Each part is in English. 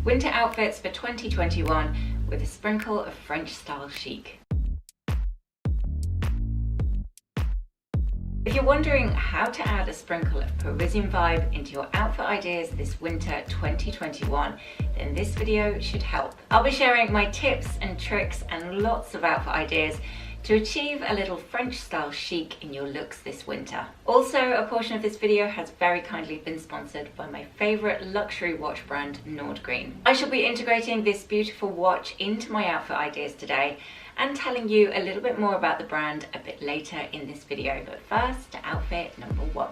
Winter outfits for 2021 with a sprinkle of French style chic. If you're wondering how to add a sprinkle of Parisian vibe into your outfit ideas this winter 2021, then this video should help. I'll be sharing my tips and tricks and lots of outfit ideas to achieve a little French style chic in your looks this winter. Also, a portion of this video has very kindly been sponsored by my favourite luxury watch brand, Nordgreen. I shall be integrating this beautiful watch into my outfit ideas today and telling you a little bit more about the brand a bit later in this video. But first, outfit number one.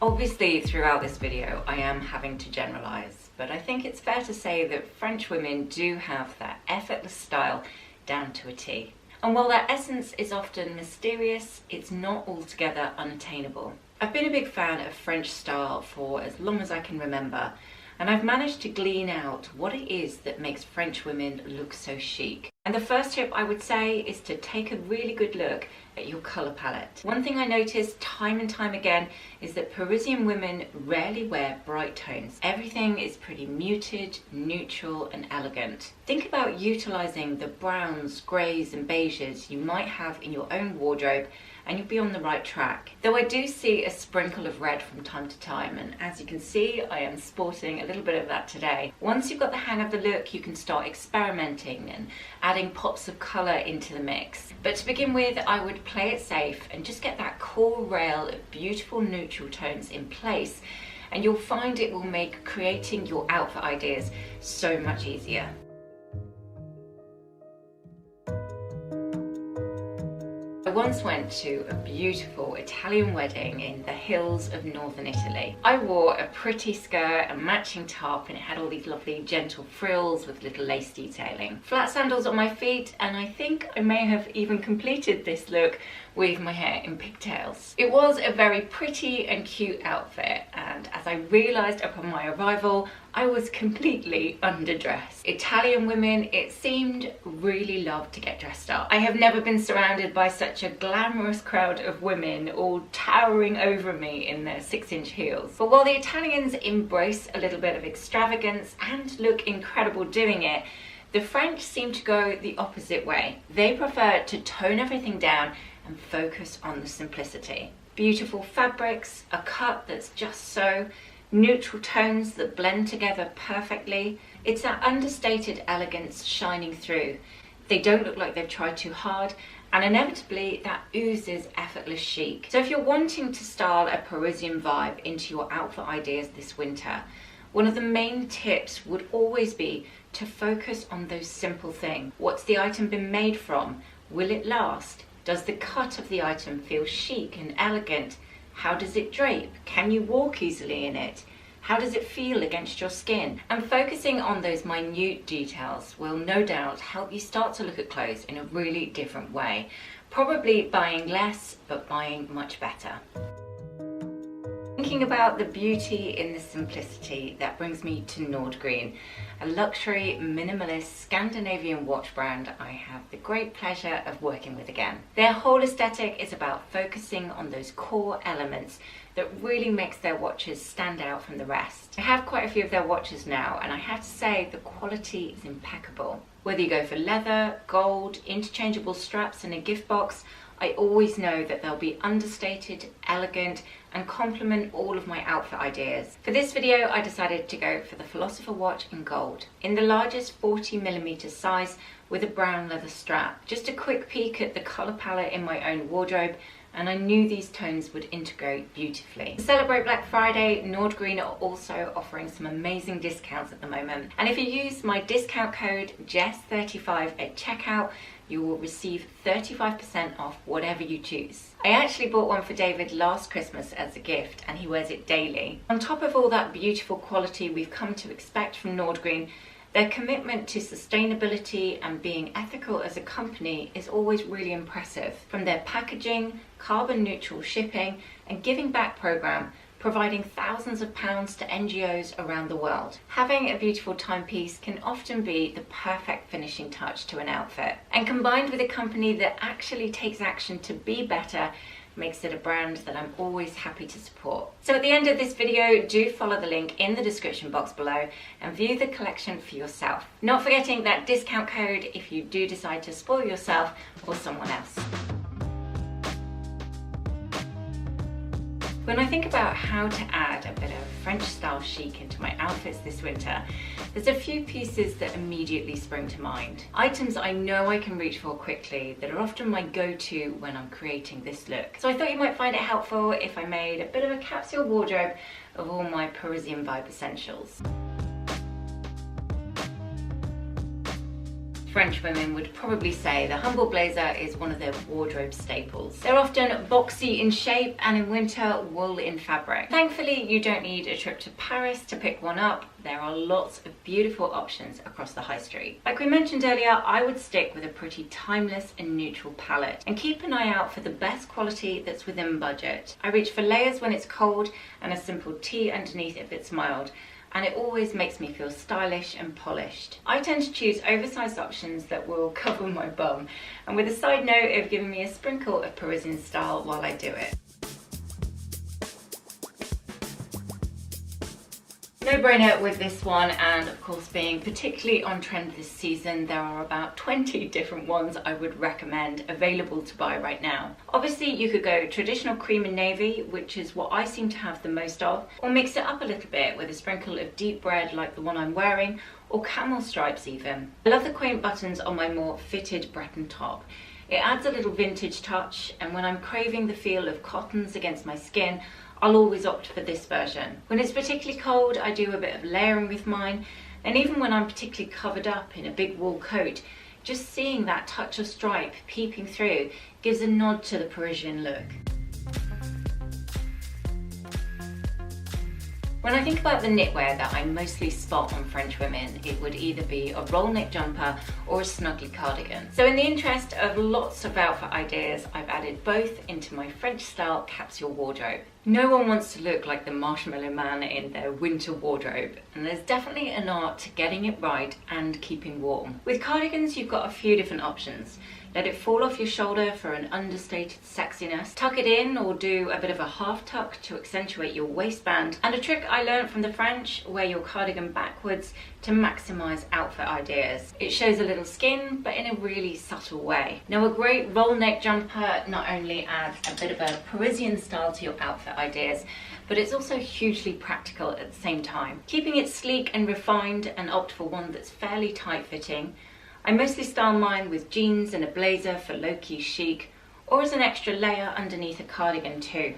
Obviously, throughout this video, I am having to generalize, but I think it's fair to say that French women do have that effortless style down to a T. And while that essence is often mysterious, it's not altogether unattainable. I've been a big fan of French style for as long as I can remember, and I've managed to glean out what it is that makes French women look so chic. And the first tip I would say is to take a really good look at your colour palette. One thing I notice time and time again is that Parisian women rarely wear bright tones. Everything is pretty muted, neutral and elegant. Think about utilising the browns, greys and beiges you might have in your own wardrobe and you'll be on the right track. Though I do see a sprinkle of red from time to time, and as you can see, I am sporting a little bit of that today. Once you've got the hang of the look, you can start experimenting and adding pops of colour into the mix. But to begin with, I would play it safe and just get that core rail of beautiful neutral tones in place, and you'll find it will make creating your outfit ideas so much easier. I once went to a beautiful Italian wedding in the hills of northern Italy. I wore a pretty skirt, a matching top, and it had all these lovely gentle frills with little lace detailing. Flat sandals on my feet, and I think I may have even completed this look with my hair in pigtails. It was a very pretty and cute outfit, and as I realised upon my arrival, I was completely underdressed. Italian women, it seemed, really loved to get dressed up. I have never been surrounded by such a glamorous crowd of women all towering over me in their 6-inch heels. But while the Italians embrace a little bit of extravagance and look incredible doing it, the French seem to go the opposite way. They prefer to tone everything down and focus on the simplicity. Beautiful fabrics, a cut that's just so, neutral tones that blend together perfectly. It's that understated elegance shining through. They don't look like they've tried too hard, and inevitably that oozes effortless chic. So if you're wanting to style a Parisian vibe into your outfit ideas this winter, one of the main tips would always be to focus on those simple things. What's the item been made from? Will it last? Does the cut of the item feel chic and elegant? How does it drape? Can you walk easily in it? How does it feel against your skin? And focusing on those minute details will no doubt help you start to look at clothes in a really different way. Probably buying less, but buying much better. Thinking about the beauty in the simplicity, that brings me to Nordgreen, a luxury minimalist Scandinavian watch brand I have the great pleasure of working with again. Their whole aesthetic is about focusing on those core elements that really makes their watches stand out from the rest. I have quite a few of their watches now, and I have to say the quality is impeccable. Whether you go for leather, gold, interchangeable straps and a gift box, I always know that they'll be understated, elegant, and complement all of my outfit ideas. For this video, I decided to go for the Philosopher watch in gold, in the largest 40mm size with a brown leather strap. Just a quick peek at the colour palette in my own wardrobe, and I knew these tones would integrate beautifully. To celebrate Black Friday, Nordgreen are also offering some amazing discounts at the moment. And if you use my discount code Jess35 at checkout, you will receive 35% off whatever you choose. I actually bought one for David last Christmas as a gift, and he wears it daily. On top of all that beautiful quality we've come to expect from Nordgreen, their commitment to sustainability and being ethical as a company is always really impressive. From their packaging, carbon neutral shipping, and giving back program, providing thousands of pounds to NGOs around the world. Having a beautiful timepiece can often be the perfect finishing touch to an outfit. And combined with a company that actually takes action to be better, makes it a brand that I'm always happy to support. So at the end of this video, do follow the link in the description box below and view the collection for yourself. Not forgetting that discount code if you do decide to spoil yourself or someone else. When I think about how to add a bit of French style chic into my outfits this winter, there's a few pieces that immediately spring to mind. Items I know I can reach for quickly that are often my go-to when I'm creating this look. So I thought you might find it helpful if I made a bit of a capsule wardrobe of all my Parisian vibe essentials. French women would probably say the humble blazer is one of their wardrobe staples. They're often boxy in shape and in winter, wool in fabric. Thankfully, you don't need a trip to Paris to pick one up. There are lots of beautiful options across the high street. Like we mentioned earlier, I would stick with a pretty timeless and neutral palette and keep an eye out for the best quality that's within budget. I reach for layers when it's cold and a simple tee underneath if it's mild, and it always makes me feel stylish and polished. I tend to choose oversized options that will cover my bum, and with a side note of giving me a sprinkle of Parisian style while I do it. No-brainer with this one, and of course being particularly on trend this season, there are about 20 different ones I would recommend available to buy right now. Obviously you could go traditional cream and navy, which is what I seem to have the most of, or mix it up a little bit with a sprinkle of deep red like the one I'm wearing, or camel stripes even. I love the quaint buttons on my more fitted Breton top. It adds a little vintage touch, and when I'm craving the feel of cottons against my skin, I'll always opt for this version. When it's particularly cold, I do a bit of layering with mine, and even when I'm particularly covered up in a big wool coat, just seeing that touch of stripe peeping through gives a nod to the Parisian look. When I think about the knitwear that I mostly spot on French women, it would either be a roll neck jumper or a snuggly cardigan. So in the interest of lots of outfit ideas, I've added both into my French style capsule wardrobe. No one wants to look like the Marshmallow Man in their winter wardrobe, and there's definitely an art to getting it right and keeping warm. With cardigans, you've got a few different options. Let it fall off your shoulder for an understated sexiness, tuck it in or do a bit of a half tuck to accentuate your waistband, and a trick I learned from the French, wear your cardigan backwards to maximize outfit ideas. It shows a little skin, but in a really subtle way. Now a great roll neck jumper not only adds a bit of a Parisian style to your outfit ideas, but it's also hugely practical at the same time. Keeping it sleek and refined, and opt for one that's fairly tight fitting. I mostly style mine with jeans and a blazer for low-key chic, or as an extra layer underneath a cardigan too.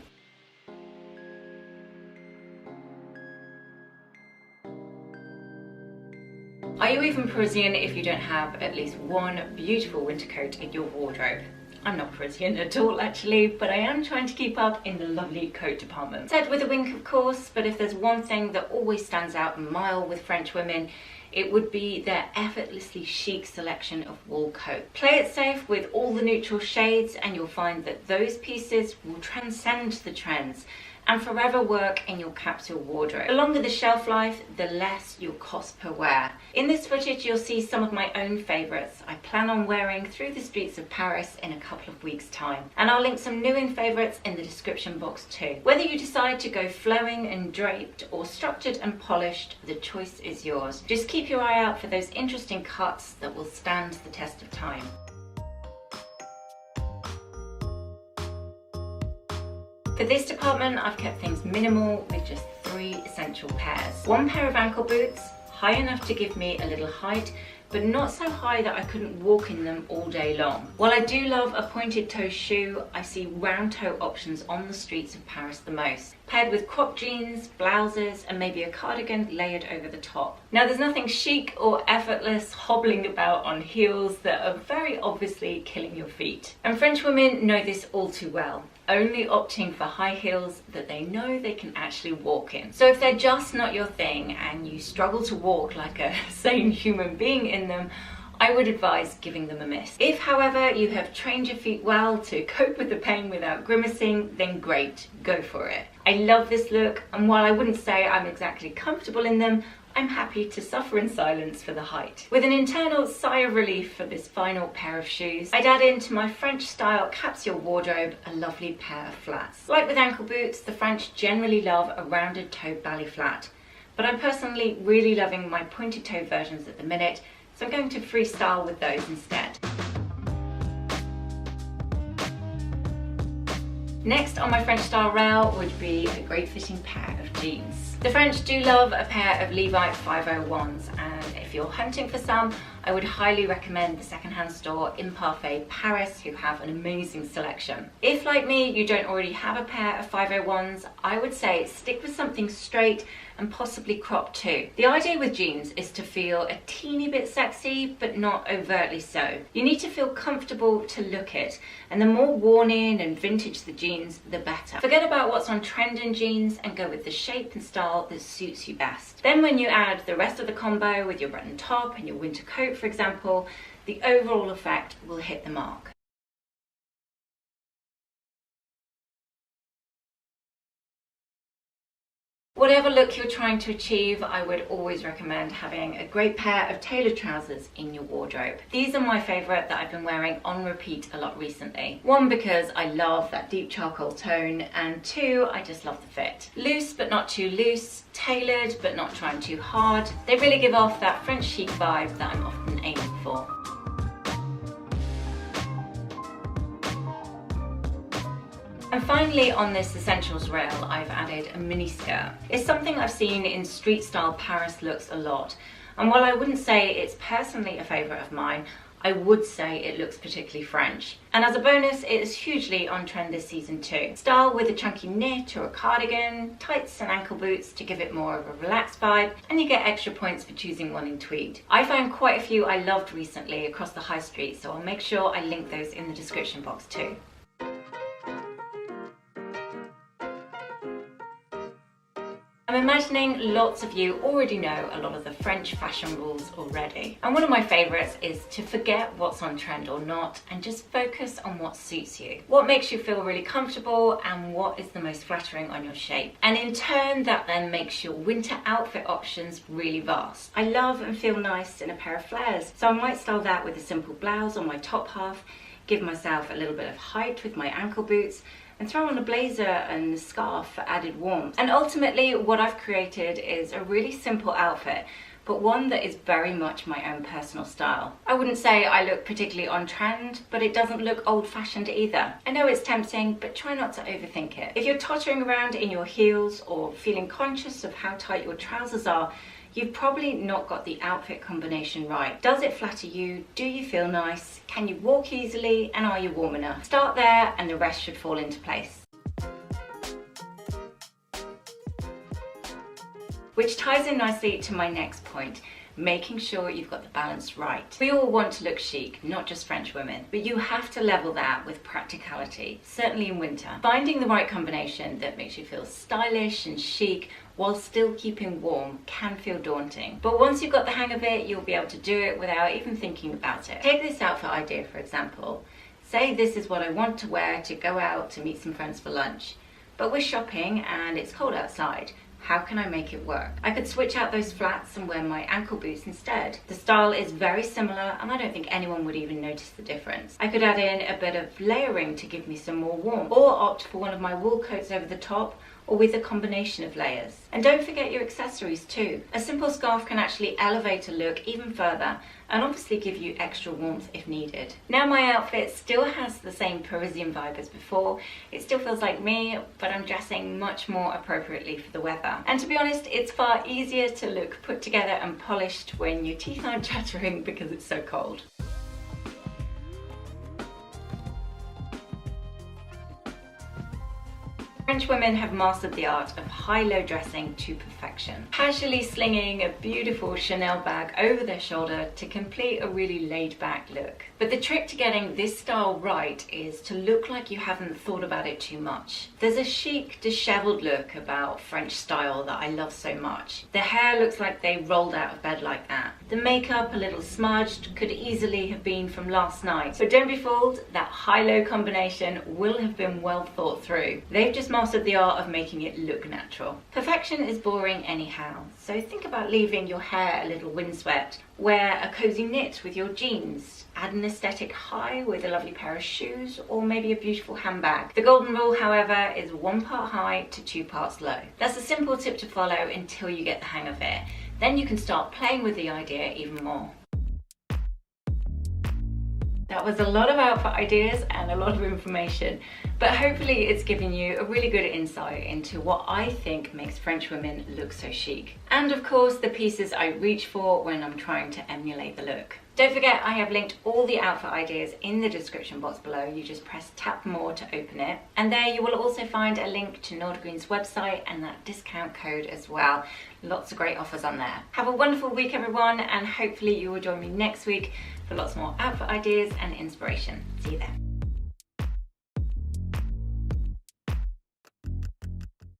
Are you even Parisian if you don't have at least one beautiful winter coat in your wardrobe? I'm not Parisian at all actually, but I am trying to keep up in the lovely coat department. Said with a wink of course, but if there's one thing that always stands out a mile with French women, it would be their effortlessly chic selection of wool coat. Play it safe with all the neutral shades and you'll find that those pieces will transcend the trends and forever work in your capsule wardrobe. The longer the shelf life, the less your cost per wear. In this footage, you'll see some of my own favourites I plan on wearing through the streets of Paris in a couple of weeks' time. And I'll link some new in favourites in the description box too. Whether you decide to go flowing and draped or structured and polished, the choice is yours. Just keep your eye out for those interesting cuts that will stand the test of time. For this department, I've kept things minimal with just 3 essential pairs. One pair of ankle boots, high enough to give me a little height, but not so high that I couldn't walk in them all day long. While I do love a pointed toe shoe, I see round toe options on the streets of Paris the most, paired with cropped jeans, blouses, and maybe a cardigan layered over the top. Now there's nothing chic or effortless hobbling about on heels that are very obviously killing your feet. And French women know this all too well, only opting for high heels that they know they can actually walk in. So if they're just not your thing and you struggle to walk like a sane human being in them, I would advise giving them a miss. If, however, you have trained your feet well to cope with the pain without grimacing, then great, go for it. I love this look, and while I wouldn't say I'm exactly comfortable in them, I'm happy to suffer in silence for the height. With an internal sigh of relief for this final pair of shoes, I'd add into my French style capsule wardrobe a lovely pair of flats. Like with ankle boots, the French generally love a rounded toed ballet flat, but I'm personally really loving my pointed toe versions at the minute, so I'm going to freestyle with those instead. Next on my French style rail would be a great fitting pair of jeans. The French do love a pair of Levi 501s, and if you're hunting for some, I would highly recommend the secondhand store in Parfait Paris, who have an amazing selection. If, like me, you don't already have a pair of 501s, I would say stick with something straight and possibly cropped too. The idea with jeans is to feel a teeny bit sexy, but not overtly so. You need to feel comfortable to look it, and the more worn in and vintage the jeans, the better. Forget about what's on trend in jeans and go with the shape and style that suits you best. Then when you add the rest of the combo with your button top and your winter coat, for example, the overall effect will hit the mark. Whatever look you're trying to achieve, I would always recommend having a great pair of tailored trousers in your wardrobe. These are my favourite that I've been wearing on repeat a lot recently. One, because I love that deep charcoal tone, and two, I just love the fit. Loose but not too loose, tailored but not trying too hard. They really give off that French chic vibe that I'm often aiming for. And finally, on this essentials rail, I've added a mini skirt. It's something I've seen in street style Paris looks a lot, and while I wouldn't say it's personally a favourite of mine, I would say it looks particularly French. And as a bonus, it is hugely on trend this season too. Style with a chunky knit or a cardigan, tights and ankle boots to give it more of a relaxed vibe, and you get extra points for choosing one in tweed. I found quite a few I loved recently across the high street, so I'll make sure I link those in the description box too. I'm imagining lots of you already know a lot of the French fashion rules already. And one of my favourites is to forget what's on trend or not and just focus on what suits you. What makes you feel really comfortable and what is the most flattering on your shape. And in turn, that then makes your winter outfit options really vast. I love and feel nice in a pair of flares, so I might style that with a simple blouse on my top half, give myself a little bit of height with my ankle boots, and throw on a blazer and a scarf for added warmth. And ultimately, what I've created is a really simple outfit, but one that is very much my own personal style. I wouldn't say I look particularly on trend, but it doesn't look old-fashioned either. I know it's tempting, but try not to overthink it. If you're tottering around in your heels or feeling conscious of how tight your trousers are, you've probably not got the outfit combination right. Does it flatter you? Do you feel nice? Can you walk easily? And are you warm enough? Start there and the rest should fall into place. Which ties in nicely to my next point, making sure you've got the balance right. We all want to look chic, not just French women, but you have to level that with practicality, certainly in winter. Finding the right combination that makes you feel stylish and chic while still keeping warm can feel daunting. But once you've got the hang of it, you'll be able to do it without even thinking about it. Take this outfit idea, for example. Say this is what I want to wear to go out to meet some friends for lunch, but we're shopping and it's cold outside. How can I make it work? I could switch out those flats and wear my ankle boots instead. The style is very similar and I don't think anyone would even notice the difference. I could add in a bit of layering to give me some more warmth, or opt for one of my wool coats over the top, or with a combination of layers. And don't forget your accessories too. A simple scarf can actually elevate a look even further and obviously give you extra warmth if needed. Now my outfit still has the same Parisian vibe as before. It still feels like me, but I'm dressing much more appropriately for the weather. And to be honest, it's far easier to look put together and polished when your teeth aren't chattering because it's so cold. French women have mastered the art of high-low dressing to perfection, casually slinging a beautiful Chanel bag over their shoulder to complete a really laid-back look. But the trick to getting this style right is to look like you haven't thought about it too much. There's a chic, disheveled look about French style that I love so much. The hair looks like they rolled out of bed like that. The makeup, a little smudged, could easily have been from last night. But don't be fooled, that high-low combination will have been well thought through. They've just master the art of making it look natural. Perfection is boring anyhow, so think about leaving your hair a little windswept, wear a cozy knit with your jeans, add an aesthetic high with a lovely pair of shoes, or maybe a beautiful handbag. The golden rule, however, is 1 part high to 2 parts low. That's a simple tip to follow until you get the hang of it. Then you can start playing with the idea even more. That was a lot of outfit ideas and a lot of information, but hopefully it's given you a really good insight into what I think makes French women look so chic. And of course, the pieces I reach for when I'm trying to emulate the look. Don't forget, I have linked all the outfit ideas in the description box below. You just press tap more to open it. And there you will also find a link to Nordgreen's website and that discount code as well. Lots of great offers on there. Have a wonderful week, everyone, and hopefully you will join me next week for lots more outfit ideas and inspiration. See you then.